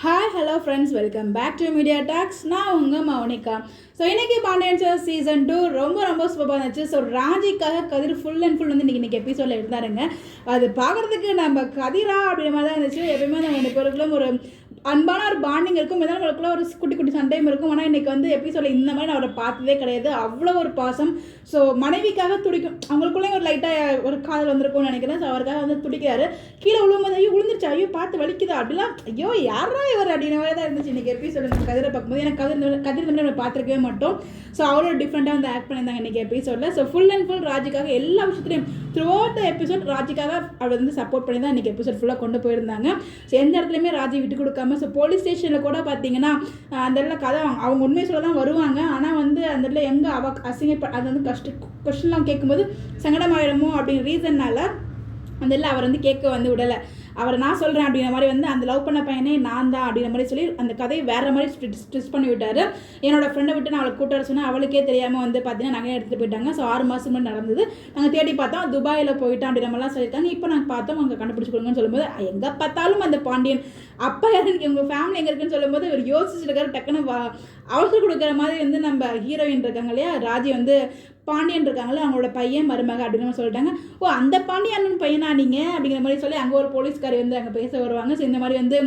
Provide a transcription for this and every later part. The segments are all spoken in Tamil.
Hi hello friends, welcome back to media talks. நான் உங்கள் மௌனிகா. ஸோ இன்றைக்கி பாண்டியன் ஸ்டோர்ஸ் சீசன் 2 ரொம்ப சூப்பராக இருந்துச்சு. ஸோ ராஜிக்காக கதிர் ஃபுல் அண்ட் ஃபுல் வந்து இன்றைக்கி எபிசோடில் இருந்தாருங்க. அது பார்க்குறதுக்கு நம்ம கதிரா அப்படின்ற மாதிரி தான் இருந்துச்சு. எப்பயுமே நம்ம 2 பேருக்குள்ள ஒரு அன்பான ஒரு பாண்டிங் இருக்கும், எதனாலுக்குள்ள ஒரு குட்டி சண்டையும் இருக்கும். ஆனால் இன்றைக்கி வந்து எபிசோடில் இந்த மாதிரி நான் அவரை பார்த்ததே கிடையாது. அவ்வளோ ஒரு பாசம். ஸோ மனைவிக்காக துடிக்கும், அவங்களுக்குள்ளேயும் ஒரு லைட்டாக ஒரு காதல் வந்திருக்கும்னு நினைக்கிறேன். ஸோ அவருக்காக வந்து துடிக்கிறாரு. கீழே விழும்போது ஐயோ விழுந்துருச்சு, ஐயோ பார்த்து வலிக்குதா அப்படிலாம், ஐயோ யாரா இவர் அப்படின்ற மாதிரி தான் இருந்துச்சு இன்றைக்கி எபிசோட. நம்ம கதிரை பார்க்கும்போது எனக்கு கதிர் நம்ம பார்த்துருக்கவே மாட்டோம். ஸோ அவ்வளோ டிஃப்ரெண்ட்டாக வந்து ஆக்ட் பண்ணியிருந்தாங்க இன்றைக்கி எபிசோடில். ஸோ ஃபுல் அண்ட் ஃபுல் ராஜிக்காக எல்லா விஷயத்துலையும் த்ரூ அவுட் த எபிசோட் ராஜிக்காக அவர் வந்து சப்போர்ட் பண்ணி தான் இன்றைக்கி எபிசோட் ஃபுல்லாக கொண்டு போயிருந்தாங்க. ஸோ எந்த இடத்துலையுமே ராஜி விட்டு கொடுக்காம. ஸோ போலீஸ் ஸ்டேஷனில் கூட பார்த்தீங்கன்னா அந்த இடத்துல கதை அவங்க உண்மையை சொல்ல தான் வருவாங்க. ஆனால் வந்து அந்த இடத்துல எங்கே அது வந்து கொஸ்டின்லாம் கேட்கும்போது சங்கடமாயிடுமோ அப்படிங்கிற ரீசன்னால் அந்த இடத்துல அவர் வந்து கேட்க வந்து விடலை. அவரை நான் சொல்கிறேன் அப்படிங்கிற மாதிரி வந்து அந்த லவ் பண்ண பையனே நான் தான் அப்படிங்கிற மாதிரி சொல்லி அந்த கதையை வேறு மாதிரி ஸ்ட்ரெஸ் பண்ணி விட்டார். என்னோடய ஃப்ரெண்டை விட்டு நான் அவளை கூட்டார சொன்னேன், அவளுக்கே தெரியாமல் வந்து பார்த்தீங்கன்னா நகையை எடுத்துகிட்டு போயிட்டாங்க. ஸோ 6 மாதம் முன்னாடி நடந்தது. நாங்கள் தேடி பார்த்தோம், துபாயில் போயிட்டோம் அப்படிங்கிற மாதிரிலாம் சொல்லியிருக்காங்க. இப்போ நாங்கள் பார்த்தோம், அங்கே கண்டுபிடிச்சி கொடுங்கன்னு சொல்லும்போது எங்கே பார்த்தாலும் அந்த பாண்டியன் அப்போ யாருக்கு உங்கள் ஃபேமிலி எங்கே இருக்குன்னு சொல்லும்போது இவர் யோசிச்சுருக்காரு. டக்குன்னு அவசரம் கொடுக்குற மாதிரி வந்து நம்ம ஹீரோயின் இருக்காங்க இல்லையா ராஜி, வந்து பாண்டியன் இருக்காங்களே அவங்களோட பையன் மருமக அப்படின்னு சொல்லிட்டாங்க. ஓ அந்த பாண்டியன் பையனா நீங்கள் அப்படிங்கிற மாதிரி சொல்லி அங்கே ஒரு போலீஸ்காரி வந்து அங்கே பேச வருவாங்க. ஸோ இந்த மாதிரி வந்து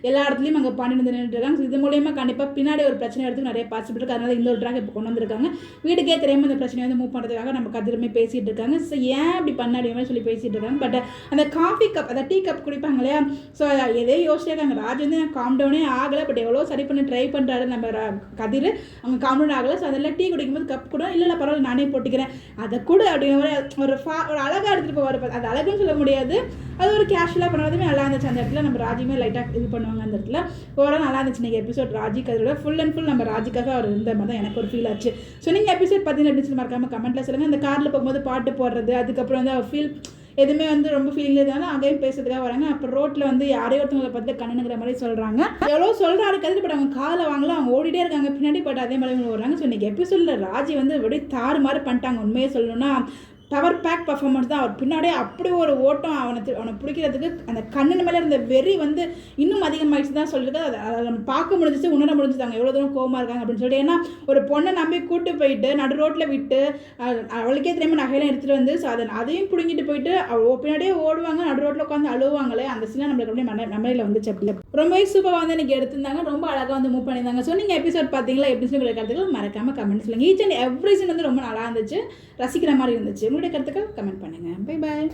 எல்லா இடத்துலையும் அங்கே பாண்டியன் வந்து நின்றுருக்காங்க. ஸோ இது மூலியமாக கண்டிப்பாக பின்னாடி ஒரு பிரச்சனை எடுத்து நிறைய பாசிபிள் இருக்குது. அதனால் இந்த ஒரு ட்ராக் இப்போ கொண்டு வந்திருக்காங்க. வீட்டுக்கே தெரியாமல் இந்த பிரச்சனையை வந்து மூவ் பண்ணுறதுக்காக நம்ம கதிரமே பேசிகிட்டு இருக்காங்க. ஸோ ஏன் இப்படி பண்ணாடி மாதிரி சொல்லி பேசிகிட்டு இருக்காங்க. பட் அந்த காஃபி கப், அந்த டீ கப் குடிப்பாங்க இல்லையா, ஸோ எதே யோசிச்சிருக்காங்க. ராஜ் வந்து காம் டவுனே ஆகலை, பட் எவ்வளோ சரி பண்ணி ட்ரை பண்ணுறாரு நம்ம கதிர். அவங்க காம் டவுன் ஆகலை. ஸோ அதெல்லாம் டீ குடிக்கும்போது கப் கூட இல்லை பரவாயில்ல நானே போட்டுக்கிறேன் அதை கூட அப்படிங்கிற மாதிரி ஒரு அழகாக எடுத்துகிட்டு போவார். அது அழகுன்னு சொல்ல முடியாது, அது ஒரு கேஷுவலாக பண்ணுறதுமே நல்லா இருந்துச்சு. அந்த இடத்துல நம்ம ராஜியுமே லைட்டாக இது பண்ணுவாங்க. அந்த இடத்துல ஓவரால் நல்லா இருந்துச்சு இன்றைக்கி எபிசோட். ராஜிக்கு அதோட ஃபுல் அண்ட் ஃபுல் நம்ம ராஜிக்காக அவர் இருந்த மாதிரி தான் எனக்கு ஒரு ஃபீல் ஆச்சு. ஸோ நீங்கள் எபிசோட் பார்த்தீங்கன்னா எப்படி சொல்லி மறக்காமல் கமெண்ட்டில் சொல்லுங்கள். அந்த காரில் போகும்போது பாட்டு போடுறது, அதுக்கப்புறம் வந்து அவர் ஃபீல் எதுவுமே வந்து ரொம்ப ஃபீலிங்கில் இருந்தாலும் அங்கேயும் பேசுறதுக்காக வராங்க. அப்புறம் ரோட்டில் வந்து யாரையோ ஒருத்தவங்களை பார்த்து கண்ணுங்கிற மாதிரி சொல்கிறாங்க. எவ்வளோ சொல்கிறாரு கதிர், பட் அவங்க காதில் வாங்கலாம், அவங்க ஓடிட்டே இருக்காங்க பின்னாடி. பட் அதே மாதிரி இவங்க வராங்க. ஸோ இன்றைக்கி எபிசோடில் ராஜி வந்து அப்படியே தாறு மாதிரி பண்ணிட்டாங்க. உண்மையே சொல்லணும்னா பவர் பேக் பர்ஃபார்மன்ஸ் தான். அவர் பின்னாடியே அப்படி ஒரு ஓட்டம், அவனை பிடிக்கிறதுக்கு அந்த கண்ணு மேலே இருந்த வெறி வந்து இன்னும் அதிகமாகிடுச்சு தான் சொல்லிட்டு அதை நம்ம பார்க்க முடிஞ்சிச்சு, உணர முடிஞ்சுட்டாங்க எவ்வளோ தூரம் கோவமாக இருக்காங்க அப்படின்னு சொல்லிட்டு. ஏன்னா ஒரு பொண்ணை நம்பி கூட்டு போயிட்டு நடு ரோட்டில் விட்டு அவளுக்கே தெரியாமல் நகையெல்லாம் எடுத்துகிட்டு வந்து ஸோ அதையும் பிடுங்கிட்டு போயிட்டு அவள் பின்னாடியே ஓடுவாங்க, நடு ரோட்டில் உட்காந்து அழுவாங்களே, அந்த சீனாக நம்மளுக்கு அப்படியே மெமரியில் வந்து செப்பில் ரொம்பவே சூப்பராக வந்து எனக்கு எடுத்திருந்தாங்க. ரொம்ப அழகாக வந்து மூவ் பண்ணியிருந்தாங்க. ஸோ நீங்கள் எபிசோட் பார்த்தீங்களா எப்படி சொல்லி கருத்துக்கள் மறக்காமல் கமெண்ட் சொல்லுங்கள். ஈச் அண்ட் எவ்ரி சீன் வந்து ரொம்ப நல்லா இருந்துச்சு, ரசிக்கிற மாதிரி இருந்துச்சு. உங்களுடைய கருத்துக்கள் கமெண்ட் பண்ணுங்கள். Bye bye.